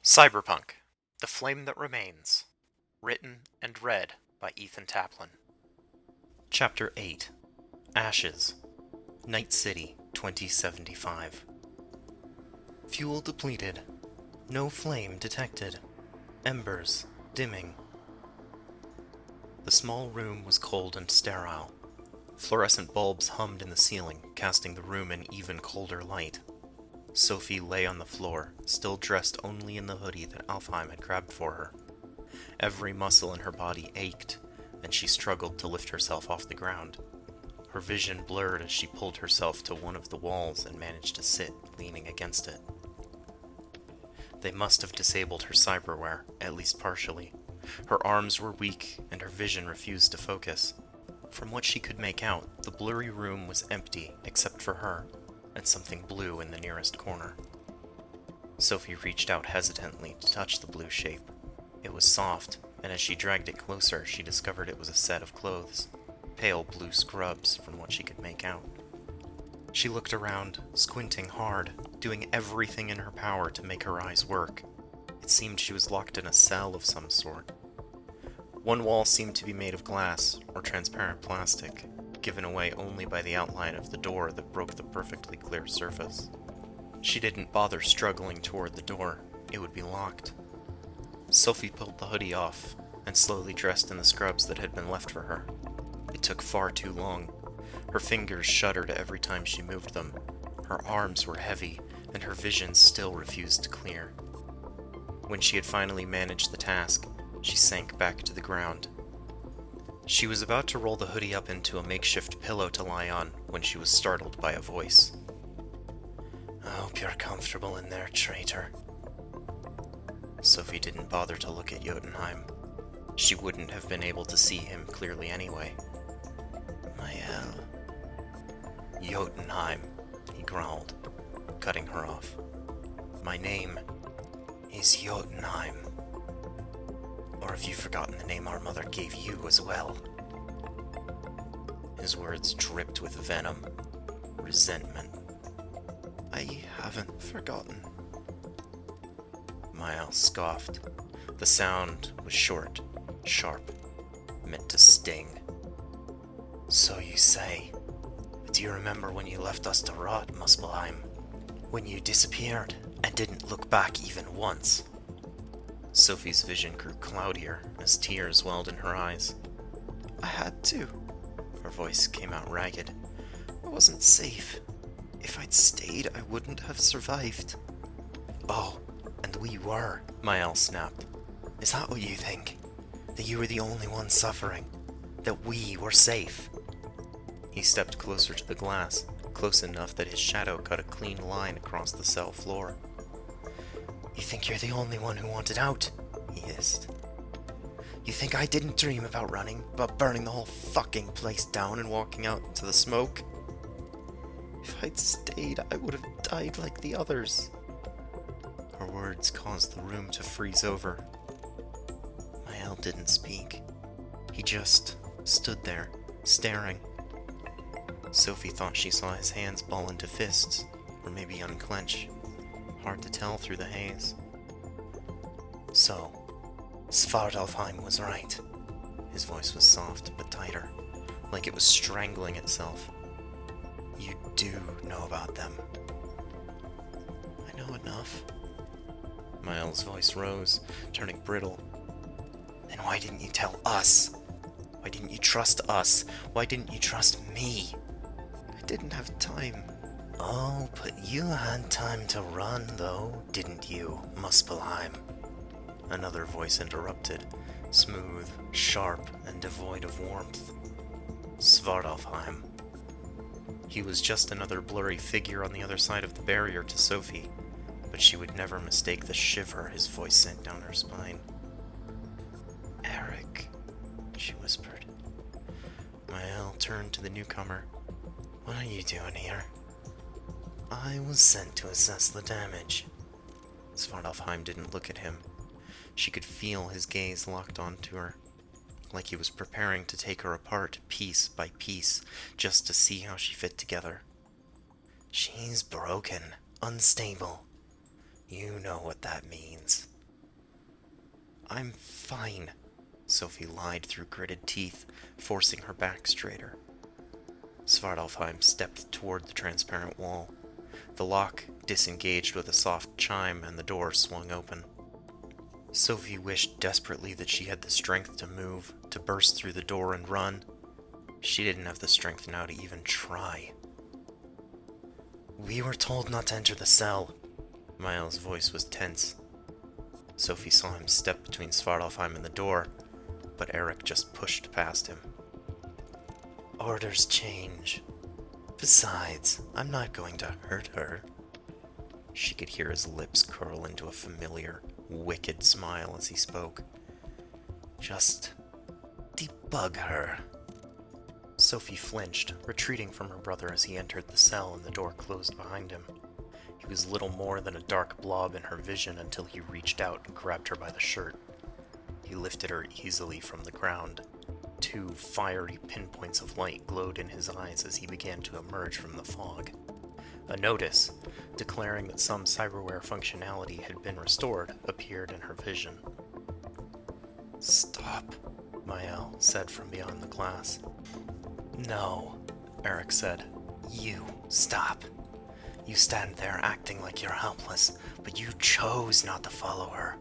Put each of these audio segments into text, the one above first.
Cyberpunk, The Flame That Remains. Written and read by Ethan Taplin. Chapter 8. Ashes. Night City, 2075. Fuel depleted. No flame detected. Embers dimming. The small room was cold and sterile. Fluorescent bulbs hummed in the ceiling, casting the room in even colder light. Sophie lay on the floor, still dressed only in the hoodie that Alfheim had grabbed for her. Every muscle in her body ached, and she struggled to lift herself off the ground. Her vision blurred as she pulled herself to one of the walls and managed to sit, leaning against it. They must have disabled her cyberware, at least partially. Her arms were weak, and her vision refused to focus. From what she could make out, the blurry room was empty except for her, and something blue in the nearest corner. Sophie reached out hesitantly to touch the blue shape. It was soft, and as she dragged it closer, she discovered it was a set of clothes. Pale blue scrubs, from what she could make out. She looked around, squinting hard, doing everything in her power to make her eyes work. It seemed she was locked in a cell of some sort. One wall seemed to be made of glass, or transparent plastic, given away only by the outline of the door that broke the perfectly clear surface. She didn't bother struggling toward the door. It would be locked. Sophie pulled the hoodie off, and slowly dressed in the scrubs that had been left for her. It took far too long. Her fingers shuddered every time she moved them. Her arms were heavy, and her vision still refused to clear. When she had finally managed the task, she sank back to the ground. She was about to roll the hoodie up into a makeshift pillow to lie on when she was startled by a voice. "I hope you're comfortable in there, traitor." Sophie didn't bother to look at Jotunheim. She wouldn't have been able to see him clearly anyway. "Mael." "Jotunheim," he growled, cutting her off. "My name is Jotunheim. Or have you forgotten the name our mother gave you as well?" His words dripped with venom, resentment. "I haven't forgotten." Mael scoffed. The sound was short, sharp, meant to sting. "So you say. But do you remember when you left us to rot, Muspelheim? When you disappeared and didn't look back even once?" Sophie's vision grew cloudier as tears welled in her eyes. "I had to." Her voice came out ragged. "I wasn't safe. If I'd stayed, I wouldn't have survived." "Oh, and we were," Mael snapped. "Is that what you think? That you were the only one suffering? That we were safe?" He stepped closer to the glass, close enough that his shadow cut a clean line across the cell floor. "You think you're the only one who wanted out?" he hissed. "You think I didn't dream about running, about burning the whole fucking place down and walking out into the smoke? If I'd stayed, I would have died like the others." Her words caused the room to freeze over. Mael didn't speak. He just stood there, staring. Sophie thought she saw his hands ball into fists, or maybe unclench. Hard to tell through the haze. "So, Svartalfheim was right." His voice was soft but tighter, like it was strangling itself. "You do know about them." "I know enough." Mael's voice rose, turning brittle. "Then why didn't you tell us? Why didn't you trust us? Why didn't you trust me?" "I didn't have time." "Oh, but you had time to run, though, didn't you, Muspelheim?" Another voice interrupted, smooth, sharp, and devoid of warmth. Svartalfheim. He was just another blurry figure on the other side of the barrier to Sophie, but she would never mistake the shiver his voice sent down her spine. "Eric," she whispered. Mael turned to the newcomer. "What are you doing here?" "I was sent to assess the damage." Svartalfheim didn't look at him. She could feel his gaze locked onto her, like he was preparing to take her apart piece by piece, just to see how she fit together. "She's broken, unstable. You know what that means. I'm fine, Sophie lied through gritted teeth, forcing her back straighter. Svartalfheim stepped toward the transparent wall. The lock disengaged with a soft chime and the door swung open. Sophie wished desperately that she had the strength to move, to burst through the door and run. She didn't have the strength now to even try. We were told not to enter the cell. Miles' voice was tense. Sophie saw him step between Svartalfheim and the door, but Eric just pushed past him. Orders change. Besides, I'm not going to hurt her. She could hear his lips curl into a familiar, wicked smile as he spoke. Just debug her. Sophie flinched, retreating from her brother as he entered the cell and the door closed behind him. He was little more than a dark blob in her vision until he reached out and grabbed her by the shirt. He lifted her easily from the ground. 2 fiery pinpoints of light glowed in his eyes as he began to emerge from the fog. A notice, declaring that some cyberware functionality had been restored, appeared in her vision. Stop, Mael said from beyond the glass. No, Eric said. You stop. You stand there acting like you're helpless, but you chose not to follow her.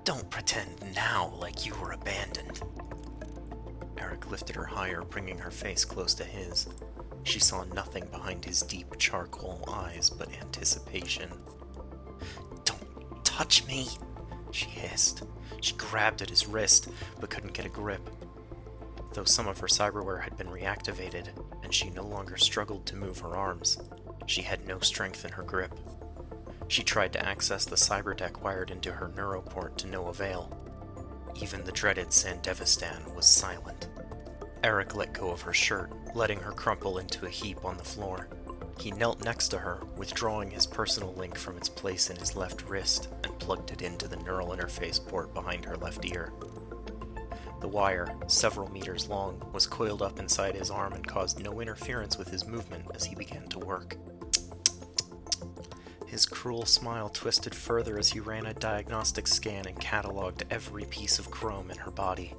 Don't pretend now like you were abandoned. Eric lifted her higher, bringing her face close to his. She saw nothing behind his deep charcoal eyes but anticipation. Don't touch me, she hissed. She grabbed at his wrist, but couldn't get a grip. Though some of her cyberware had been reactivated, and she no longer struggled to move her arms, she had no strength in her grip. She tried to access the cyberdeck wired into her neuroport to no avail. Even the dreaded Sandevistan was silent. Eric let go of her shirt, letting her crumple into a heap on the floor. He knelt next to her, withdrawing his personal link from its place in his left wrist, and plugged it into the neural interface port behind her left ear. The wire, several meters long, was coiled up inside his arm and caused no interference with his movement as he began to work. His cruel smile twisted further as he ran a diagnostic scan and cataloged every piece of chrome in her body.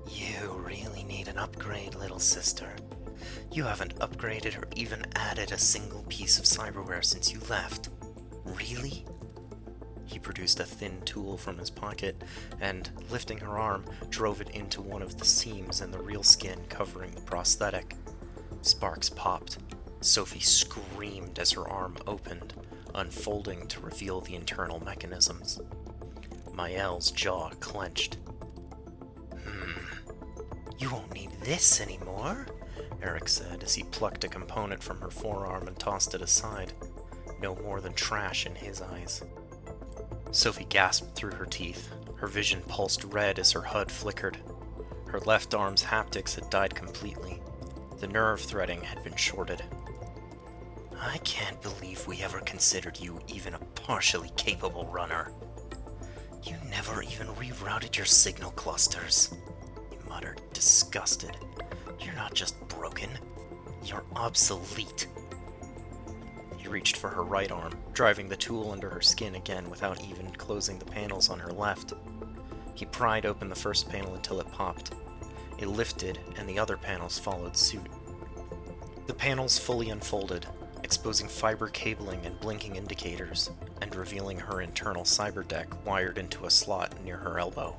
You really need an upgrade, little sister. You haven't upgraded or even added a single piece of cyberware since you left. Really? He produced a thin tool from his pocket and, lifting her arm, drove it into one of the seams in the real skin covering the prosthetic. Sparks popped. Sophie screamed as her arm opened, unfolding to reveal the internal mechanisms. Mael's jaw clenched. You won't need this anymore, Eric said as he plucked a component from her forearm and tossed it aside. No more than trash in his eyes. Sophie gasped through her teeth. Her vision pulsed red as her HUD flickered. Her left arm's haptics had died completely. The nerve threading had been shorted. I can't believe we ever considered you even a partially capable runner. You never even rerouted your signal clusters, he muttered, disgusted. You're not just broken, you're obsolete. He reached for her right arm, driving the tool under her skin again without even closing the panels on her left. He pried open the first panel until it popped. It lifted, and the other panels followed suit. The panels fully unfolded, exposing fiber cabling and blinking indicators, and revealing her internal cyberdeck wired into a slot near her elbow.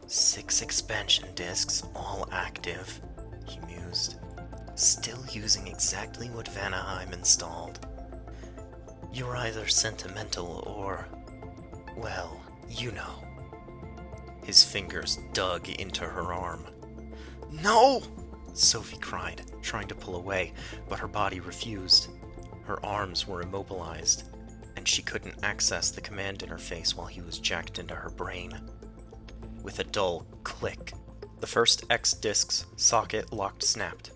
6 expansion disks, all active, he mused. Still using exactly what Vanaheim installed. You're either sentimental or, well, you know. His fingers dug into her arm. No! Sophie cried, trying to pull away, but her body refused. Her arms were immobilized, and she couldn't access the command interface while he was jacked into her brain. With a dull click, the first X disk's socket locked snapped.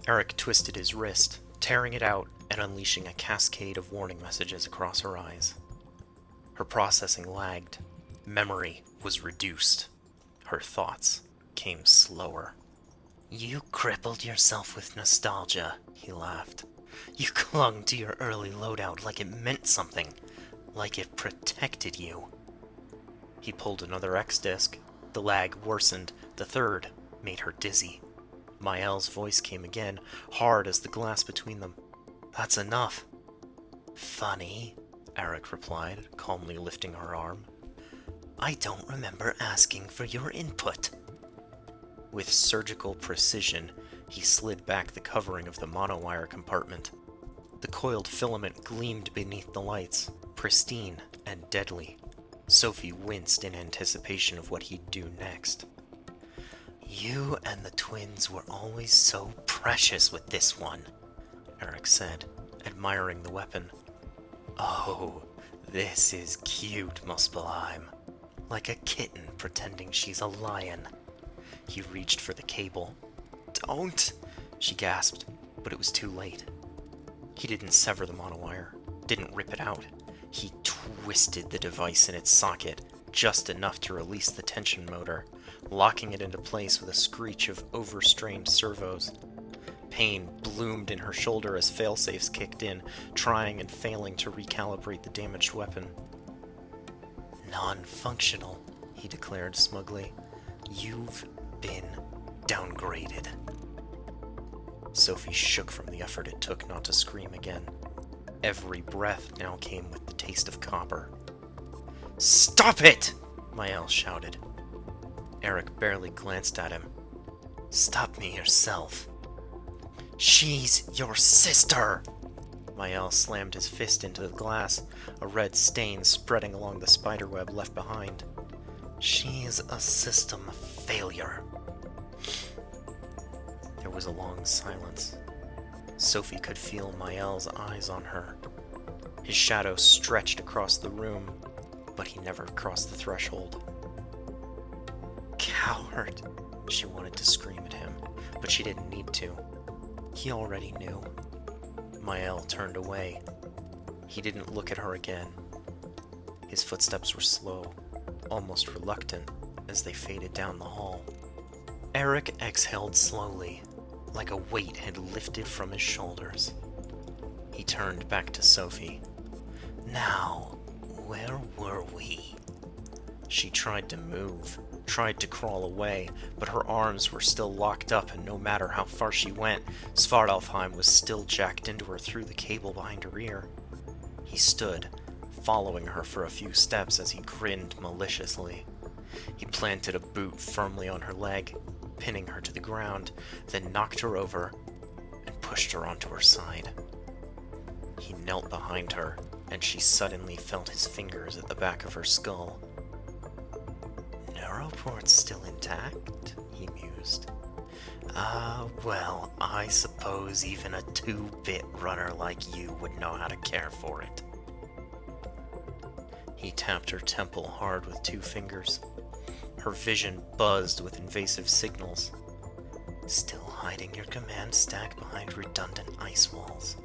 Eric twisted his wrist, tearing it out and unleashing a cascade of warning messages across her eyes. Her processing lagged. Memory was reduced. Her thoughts came slower. You crippled yourself with nostalgia, he laughed. You clung to your early loadout like it meant something, like it protected you. He pulled another X-disc. The lag worsened. The third made her dizzy. Mael's voice came again, hard as the glass between them. "That's enough." "Funny," Eric replied, calmly lifting her arm. "I don't remember asking for your input." With surgical precision, he slid back the covering of the monowire compartment. The coiled filament gleamed beneath the lights, pristine and deadly. Sophie winced in anticipation of what he'd do next. "You and the twins were always so precious with this one," Eric said, admiring the weapon. "Oh, this is cute, Muspelheim. Like a kitten pretending she's a lion." He reached for the cable. "Don't!" she gasped, but it was too late. He didn't sever the monowire, didn't rip it out. He twisted the device in its socket, just enough to release the tension motor, locking it into place with a screech of overstrained servos. Pain bloomed in her shoulder as failsafes kicked in, trying and failing to recalibrate the damaged weapon. "Non-functional," he declared smugly. "You've been downgraded." Sophie shook from the effort it took not to scream again. Every breath now came with the taste of copper. "Stop it!" Mael shouted. Eric barely glanced at him. "Stop me yourself." "She's your sister!" Mael slammed his fist into the glass, a red stain spreading along the spiderweb left behind. "She's a system failure." There was a long silence. Sophie could feel Mael's eyes on her. His shadow stretched across the room, but he never crossed the threshold. "Coward!" She wanted to scream at him, but she didn't need to. He already knew. Mael turned away. He didn't look at her again. His footsteps were slow, almost reluctant, as they faded down the hall. Eric exhaled slowly, like a weight had lifted from his shoulders. He turned back to Sophie. "Now, where were we?" She tried to move, tried to crawl away, but her arms were still locked up, and no matter how far she went, Svartalfheim was still jacked into her through the cable behind her ear. He stood, following her for a few steps as he grinned maliciously. He planted a boot firmly on her leg, pinning her to the ground, then knocked her over and pushed her onto her side. He knelt behind her, and she suddenly felt his fingers at the back of her skull. "Neuroport's still intact?" he mused. Well, I suppose even a 2-bit runner like you would know how to care for it." He tapped her temple hard with 2 fingers. Her vision buzzed with invasive signals. "Still hiding your command stack behind redundant ice walls.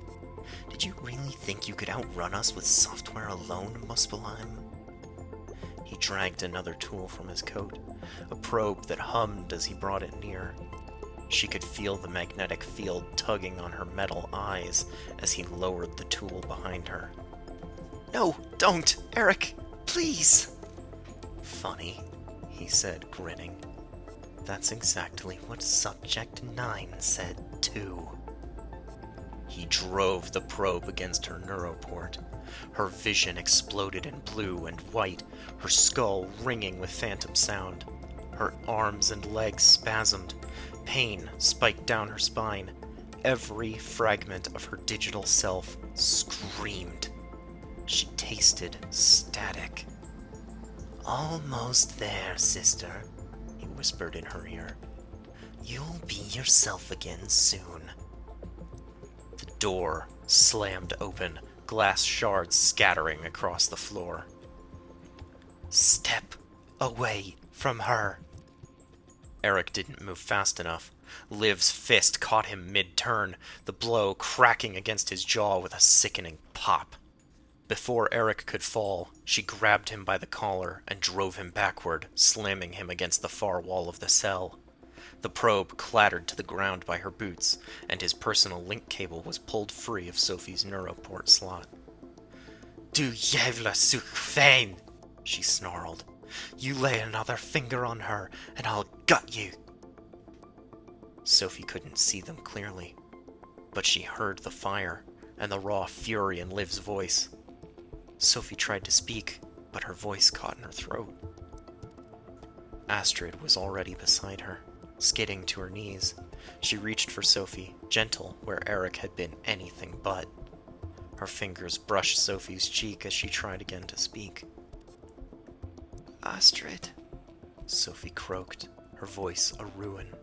Did you really think you could outrun us with software alone, Muspelheim?" He dragged another tool from his coat, a probe that hummed as he brought it near. She could feel the magnetic field tugging on her metal eyes as he lowered the tool behind her. "No, don't, Eric, please!" "Funny," he said, grinning. "That's exactly what Subject 9 said, too." He drove the probe against her neuroport. Her vision exploded in blue and white, her skull ringing with phantom sound. Her arms and legs spasmed. Pain spiked down her spine. Every fragment of her digital self screamed. She tasted static. "Almost there, sister," he whispered in her ear. "You'll be yourself again soon." The door slammed open, glass shards scattering across the floor. "Step away from her." Eric didn't move fast enough. Liv's fist caught him mid-turn, the blow cracking against his jaw with a sickening pop. Before Eric could fall, she grabbed him by the collar and drove him backward, slamming him against the far wall of the cell. The probe clattered to the ground by her boots, and his personal link cable was pulled free of Sophie's neuroport slot. "Du jävla suckfein!" she snarled. You lay another finger on her, and I'll gut you. Sophie couldn't see them clearly, but she heard the fire and the raw fury in Liv's voice. Sophie tried to speak, but her voice caught in her throat. Astrid was already beside her, skidding to her knees. She reached for Sophie, gentle where Eric had been anything but. Her fingers brushed Sophie's cheek as she tried again to speak. "Astrid," Sophie croaked, her voice a ruin.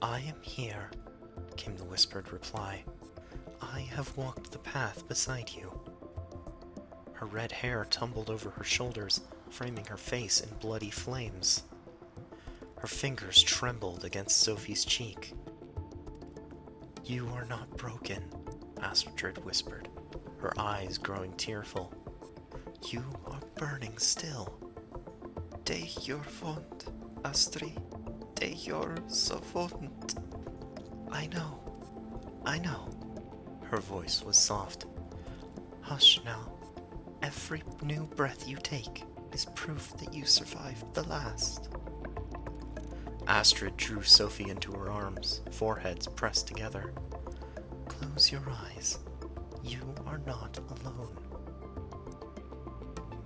"I am here," came the whispered reply. "I have walked the path beside you." Her red hair tumbled over her shoulders, framing her face in bloody flames. Her fingers trembled against Sophie's cheek. "You are not broken," Astrid whispered, her eyes growing tearful. "You are burning still." "Det gör ont, Astrid. Det gör så ont." I know. Her voice was soft. "Hush now. Every new breath you take is proof that you survived the last." Astrid drew Sophie into her arms, foreheads pressed together. "Close your eyes. You are not alone."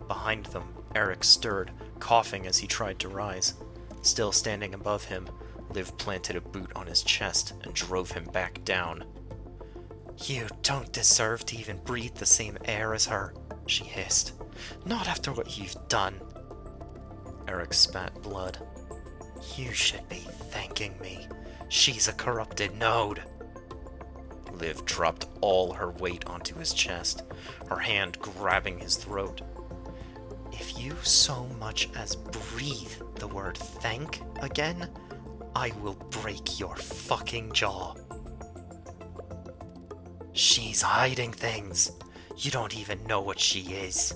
Behind them, Eric stirred, coughing as he tried to rise. Still standing above him, Liv planted a boot on his chest and drove him back down. "You don't deserve to even breathe the same air as her," she hissed. "Not after what you've done." Eric spat blood. "You should be thanking me. She's a corrupted node." Liv dropped all her weight onto his chest, her hand grabbing his throat. "If you so much as breathe the word thank again, I will break your fucking jaw." "She's hiding things. You don't even know what she is."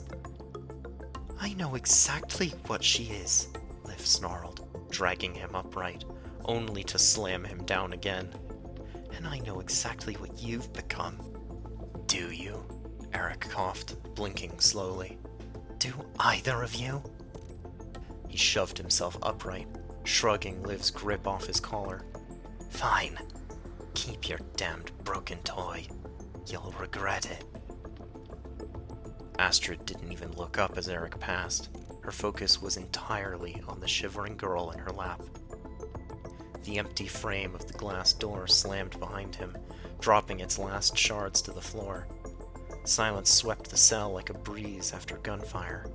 "I know exactly what she is," Liv snarled, dragging him upright, only to slam him down again. "And I know exactly what you've become." "Do you?" Eric coughed, blinking slowly. "Do either of you?" He shoved himself upright, shrugging Liv's grip off his collar. "Fine. Keep your damned broken toy. You'll regret it." Astrid didn't even look up as Eric passed. Her focus was entirely on the shivering girl in her lap. The empty frame of the glass door slammed behind him, dropping its last shards to the floor. Silence swept the cell like a breeze after gunfire.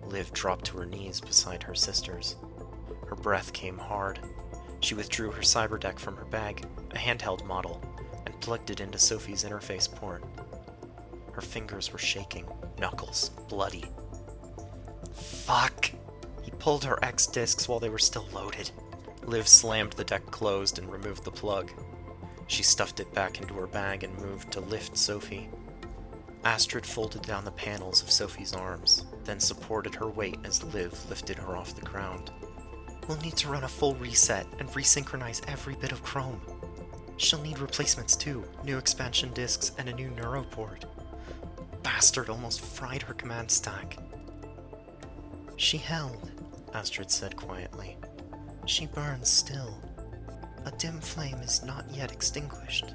Liv dropped to her knees beside her sisters. Her breath came hard. She withdrew her cyberdeck from her bag, a handheld model, and plugged it into Sophie's interface port. Her fingers were shaking, knuckles bloody. "Fuck!" He pulled her X discs while they were still loaded. Liv slammed the deck closed and removed the plug. She stuffed it back into her bag and moved to lift Sophie. Astrid folded down the panels of Sophie's arms, then supported her weight as Liv lifted her off the ground. "We'll need to run a full reset and resynchronize every bit of Chrome. She'll need replacements too, new expansion disks and a new neuroport. Bastard almost fried her command stack." "She held," Astrid said quietly. "She burns still. A dim flame is not yet extinguished."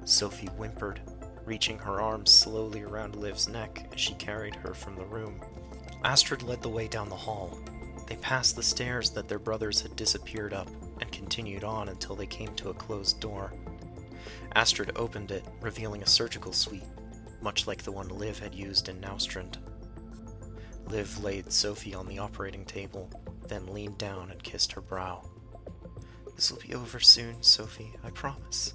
Sophie whimpered, reaching her arms slowly around Liv's neck as she carried her from the room. Astrid led the way down the hall. They passed the stairs that their brothers had disappeared up and continued on until they came to a closed door. Astrid opened it, revealing a surgical suite, much like the one Liv had used in Naustrand. Liv laid Sophie on the operating table, then leaned down and kissed her brow. "This will be over soon, Sophie, I promise."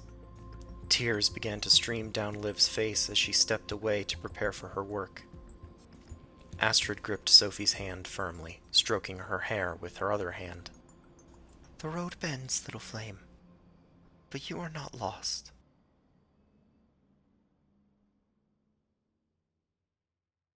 Tears began to stream down Liv's face as she stepped away to prepare for her work. Astrid gripped Sophie's hand firmly, stroking her hair with her other hand. "The road bends, little flame, but you are not lost.